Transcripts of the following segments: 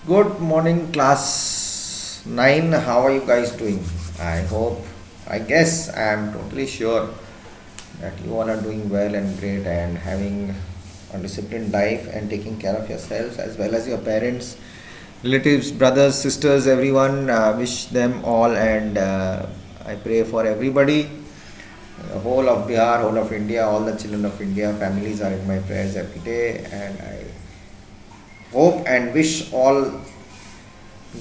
Good morning, class 9. How are you guys doing? I hope, I guess, I am totally sure that you all are doing well and great and having a disciplined life and taking care of yourselves as well as your parents, relatives, brothers, sisters, everyone. Wish them all and I pray for everybody. The whole of Bihar, whole of India, all the children of India, families are in my prayers every day, and I hope and wish all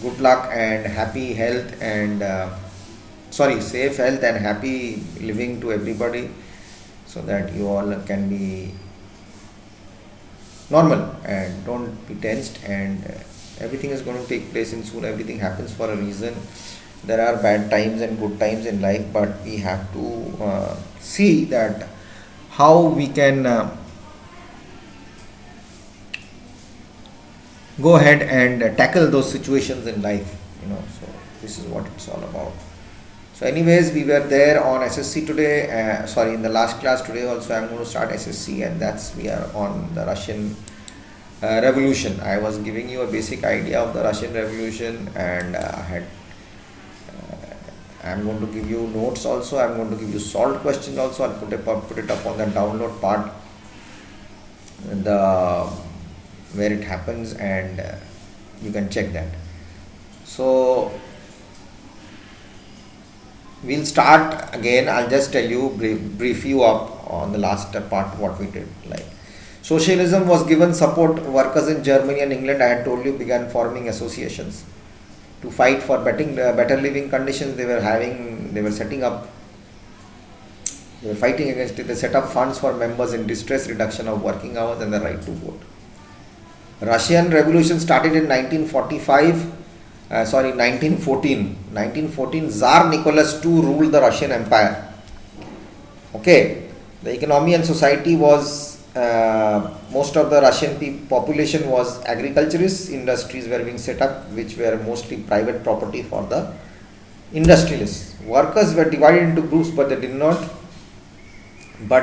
good luck and happy health and safe health and happy living to everybody, so that you all can be normal and don't be tensed, and everything is going to take place in soon. Everything happens for a reason. There are bad times and good times in life, but we have to see that how we can go ahead and tackle those situations in life, so this is what it's all about. So anyways, we were there on SSC today, in the last class today also I'm going to start SSC, and that's we are on the Russian revolution. I was giving you a basic idea of the Russian revolution, and I'm going to give you notes also. I'm going to give you solved questions also. I'll put it up on the download part, the where it happens, and you can check that. So we'll start again. I'll just tell you, brief you up on the last part what we did. Like, socialism was given support. Workers in Germany and England, I had told you, began forming associations to fight for better living conditions. They were setting up, they were fighting against it. They set up funds for members in distress, reduction of working hours, and the right to vote. Russian Revolution started in 1914. 1914, Tsar Nicholas II ruled the Russian Empire. Okay, the economy and society was, most of the Russian population was agriculturists. Industries were being set up, which were mostly private property for the industrialists. Workers were divided into groups, but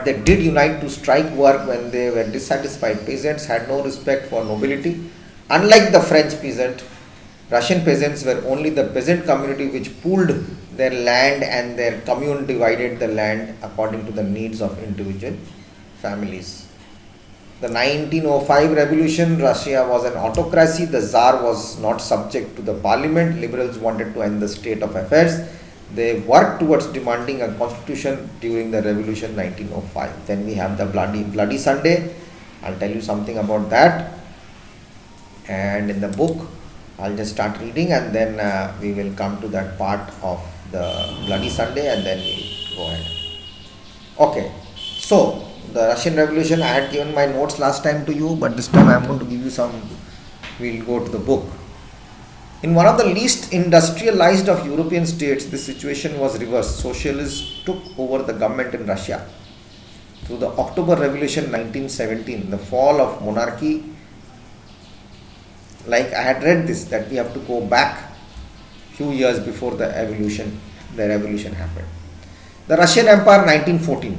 they did unite to strike work when they were dissatisfied. Peasants had no respect for nobility. Unlike the French peasant, Russian peasants were only the peasant community which pooled their land, and their commune divided the land according to the needs of individual families. The 1905 revolution, Russia was an autocracy. The Tsar was not subject to the parliament. Liberals wanted to end the state of affairs. They worked towards demanding a constitution during the revolution 1905. Then we have the Bloody Sunday. I'll tell you something about that. And in the book, I'll just start reading, and then we will come to that part of the Bloody Sunday, and then we'll go ahead. Okay, so the Russian Revolution, I had given my notes last time to you, but this time I'm going to give you some. We'll go to the book. In one of the least industrialized of European states, this situation was reversed. Socialists took over the government in Russia. Through the October Revolution 1917, the fall of monarchy, like I had read this, that we have to go back few years before the revolution happened. The Russian Empire 1914.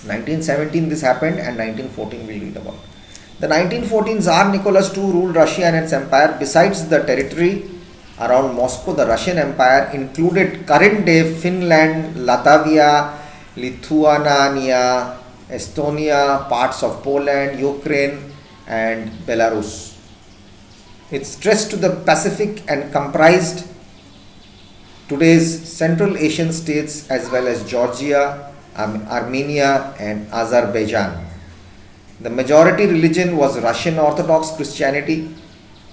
1917 this happened, and 1914 we'll read about. The 1914 Tsar Nicholas II ruled Russia and its empire. Besides the territory around Moscow, the Russian Empire included current-day Finland, Latvia, Lithuania, Estonia, parts of Poland, Ukraine, and Belarus. It stretched to the Pacific and comprised today's Central Asian states as well as Georgia, Armenia, and Azerbaijan. The majority religion was Russian Orthodox Christianity,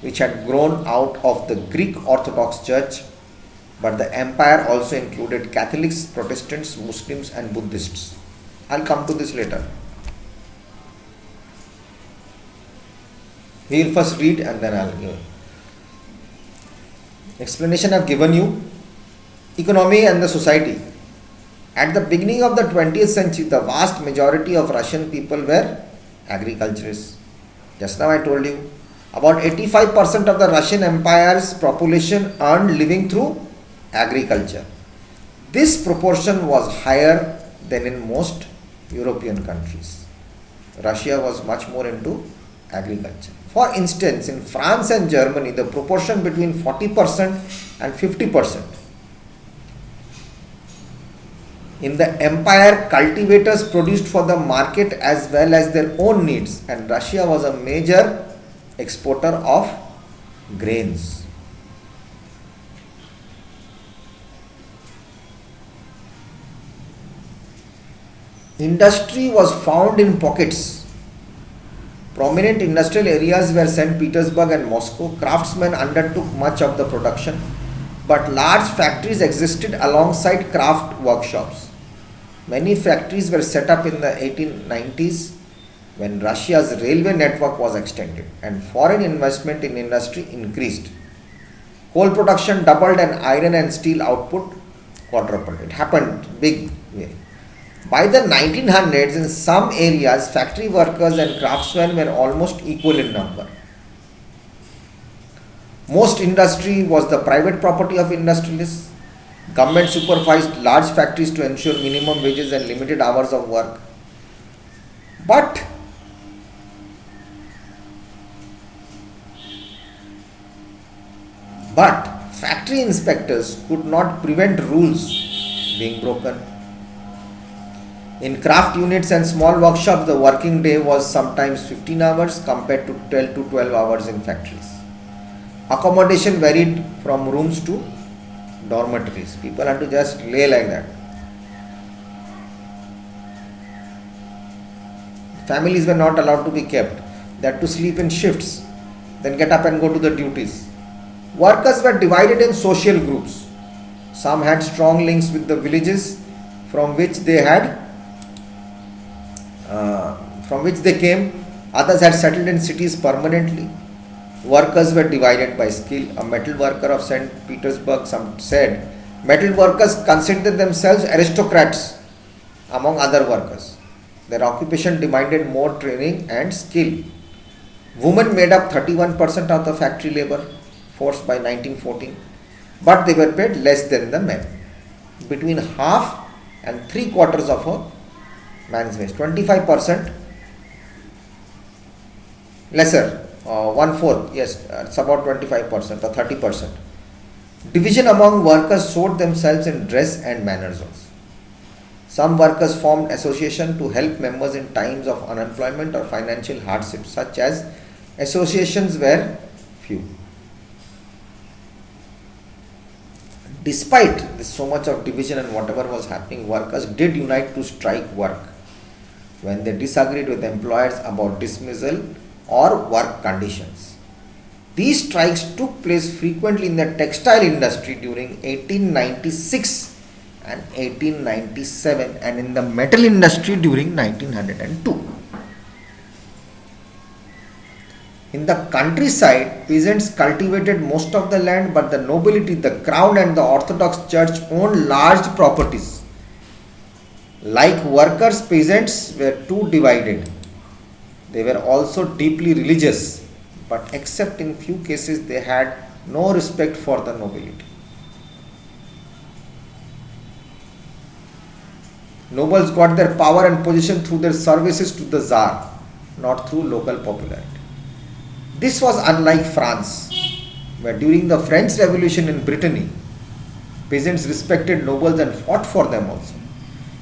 which had grown out of the Greek Orthodox Church, but the empire also included Catholics, Protestants, Muslims, and Buddhists. I'll come to this later. We will first read, and then I'll give explanation. I've given you economy and the society. At the beginning of the 20th century, the vast majority of Russian people were agriculturists. Just now I told you, about 85% of the Russian Empire's population earned living through agriculture. This proportion was higher than in most European countries. Russia was much more into agriculture. For instance, in France and Germany, the proportion between 40% and 50%. In the empire, cultivators produced for the market as well as their own needs, and Russia was a major exporter of grains. Industry was found in pockets. Prominent industrial areas were St. Petersburg and Moscow. Craftsmen undertook much of the production, but large factories existed alongside craft workshops. Many factories were set up in the 1890s when Russia's railway network was extended and foreign investment in industry increased. Coal production doubled and iron and steel output quadrupled. It happened big way. By the 1900s, in some areas, factory workers and craftsmen were almost equal in number. Most industry was the private property of industrialists. Government supervised large factories to ensure minimum wages and limited hours of work. But factory inspectors could not prevent rules being broken. In craft units and small workshops, the working day was sometimes 15 hours compared to 12 hours in factories. Accommodation varied from rooms to dormitories. People had to just lay like that. Families were not allowed to be kept. They had to sleep in shifts, then get up and go to the duties. Workers were divided in social groups. Some had strong links with the villages from which they came. Others had settled in cities permanently. Workers were divided by skill. A metal worker of St. Petersburg said, metal workers considered themselves aristocrats among other workers. Their occupation demanded more training and skill. Women made up 31% of the factory labor force by 1914, but they were paid less than the men, between half and 3/4 of a man's wage, 25% lesser, 1/4, yes, it's about 25% or 30%. Division among workers showed themselves in dress and manners also. Some workers formed association to help members in times of unemployment or financial hardship, such as associations were few. Despite so much of division and whatever was happening, workers did unite to strike work when they disagreed with employers about dismissal or work conditions. These strikes took place frequently in the textile industry during 1896 and 1897 and in the metal industry during 1902. In the countryside, peasants cultivated most of the land, but the nobility, the crown and the Orthodox Church owned large properties. Like workers, peasants were too divided. They were also deeply religious, but except in few cases they had no respect for the nobility. Nobles got their power and position through their services to the Tsar, not through local popularity. This was unlike France, where during the French Revolution in Brittany, peasants respected nobles and fought for them also.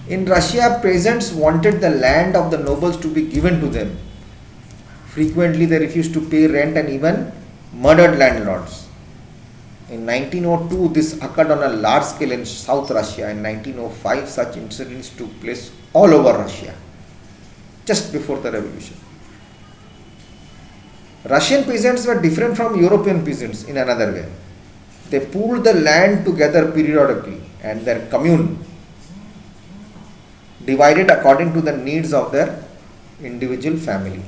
In Russia, peasants wanted the land of the nobles to be given to them. Frequently, they refused to pay rent and even murdered landlords. In 1902, this occurred on a large scale in South Russia. In 1905, such incidents took place all over Russia, just before the revolution. Russian peasants were different from European peasants in another way. They pooled the land together periodically and their commune divided according to the needs of their individual family.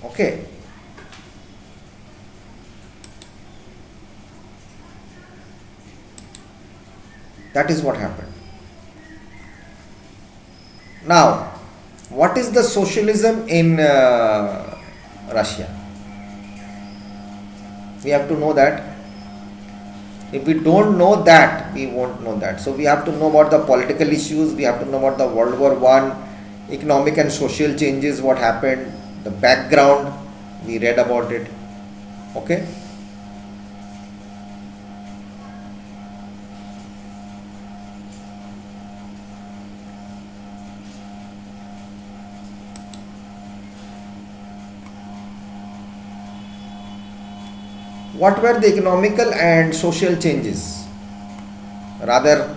Okay. That is what happened. Now, what is the socialism in Russia? We have to know that. If we don't know that, we won't know that. So we have to know about the political issues, we have to know about the World War I, economic and social changes, what happened, the background, We read about it. Okay. What were the economical and social changes? Rather,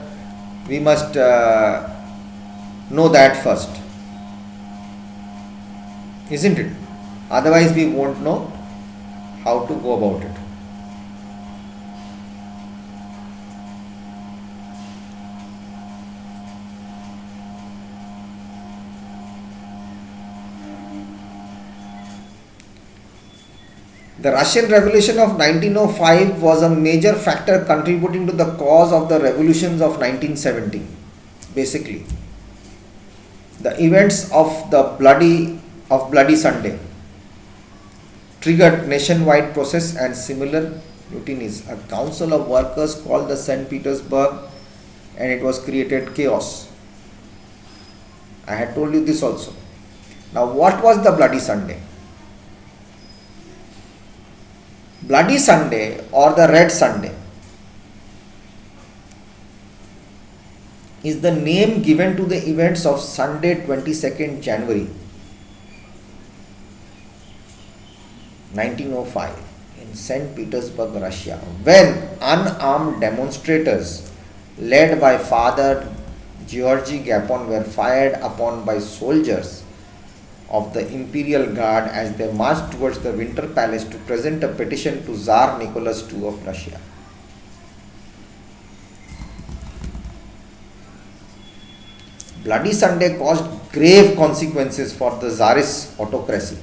we must know that first, isn't it? Otherwise, we won't know how to go about it. The Russian Revolution of 1905 was a major factor contributing to the cause of the revolutions of 1917. Basically, the events of Bloody Sunday triggered nationwide process and similar mutinies. A council of workers called the St. Petersburg, and it was created chaos. I had told you this also. Now, what was the Bloody Sunday? Bloody Sunday or the Red Sunday is the name given to the events of Sunday 22nd January 1905 in St. Petersburg, Russia, when unarmed demonstrators led by Father Georgy Gapon were fired upon by soldiers of the Imperial Guard as they marched towards the Winter Palace to present a petition to Tsar Nicholas II of Russia. Bloody Sunday caused grave consequences for the Tsarist autocracy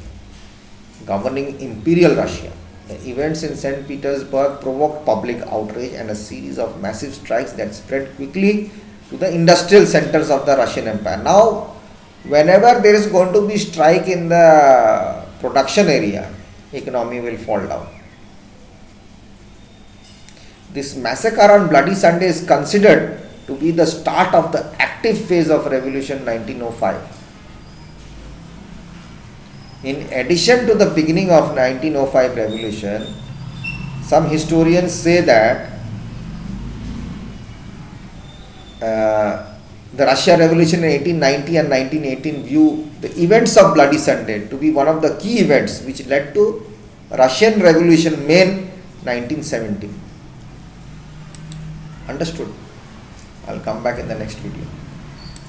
governing Imperial Russia. The events in St. Petersburg provoked public outrage and a series of massive strikes that spread quickly to the industrial centers of the Russian Empire. Now, whenever there is going to be strike in the production area, economy will fall down. This massacre on Bloody Sunday is considered to be the start of the active phase of Revolution 1905. In addition to the beginning of 1905 revolution, some historians say that the Russia Revolution in 1890 and 1918 view the events of Bloody Sunday to be one of the key events which led to Russian Revolution May 1917. Understood? I'll come back in the next video.